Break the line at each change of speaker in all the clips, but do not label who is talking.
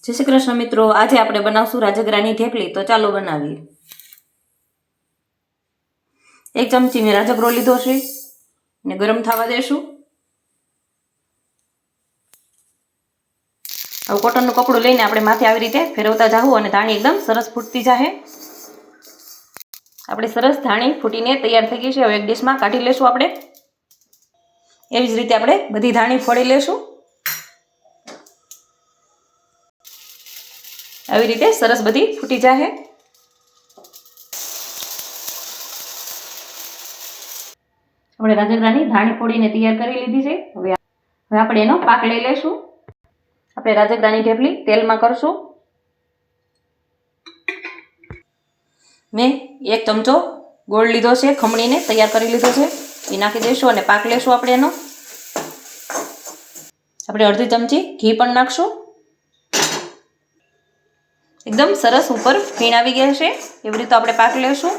જય શ્રી કૃષ્ણ મિત્રો, આજે આપણે બનાવશું રાજગરાની ઢેફલી। તો ચાલો બનાવીએ। એક ચમચી મેં રાજગરો લીધો છે ને ગરમ થવા દેશું। હવે કોટનનું કપડું લઈને આપણે માથે આવી રીતે ફેરવતા જાવું અને ધાણી એકદમ સરસ ફૂટતી જાહે। આપણે સરસ ધાણી ફૂટીને તૈયાર થઈ ગઈ છે। હવે એક ડીશમાં કાઢી લેશું આપણે। એવી જ રીતે આપણે બધી ધાણી ફોડી લેશું। આવી રીતે સરસ બધી ફૂટી જાહે। આપણે રાજગરાની ધાણી ફોડીને તૈયાર કરી લીધી છે। હવે આપણે એનો પાક લઈ લેશું। આપણે રાજગરાની ઢેફલી તેલમાં કરશું। મેં એક ચમચો ગોળ લીધો છે, ખમણીને તૈયાર કરી લીધો છે, એ નાખી દઈશું અને પાક લેશું આપણે એનો। આપણે અડધી ચમચી ઘી પણ નાખશું। એકદમ સરસ ઉપર ફીણ આવી ગયા છે, એવી રીતે આપણે પાક લેશું।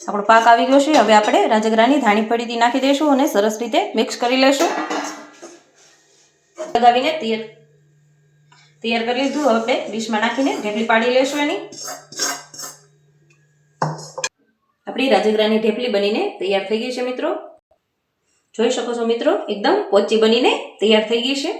આપણો પાક આવી ગયો છે। હવે આપણે રાજગરાની ધાણી ફળીથી નાખી દઈશું અને સરસ રીતે મિક્સ કરી લેશું। લગાવીને તૈયાર કરી લીધું। હવે આપણે ડીશમાં નાખીને ઢેફલી પાડી લેશું એની। આપણી રાજગરાની ઢેફલી બનીને તૈયાર થઈ ગઈ છે મિત્રો। જોઈ શકો છો મિત્રો, એકદમ પોચી બનીને તૈયાર થઈ ગઈ છે।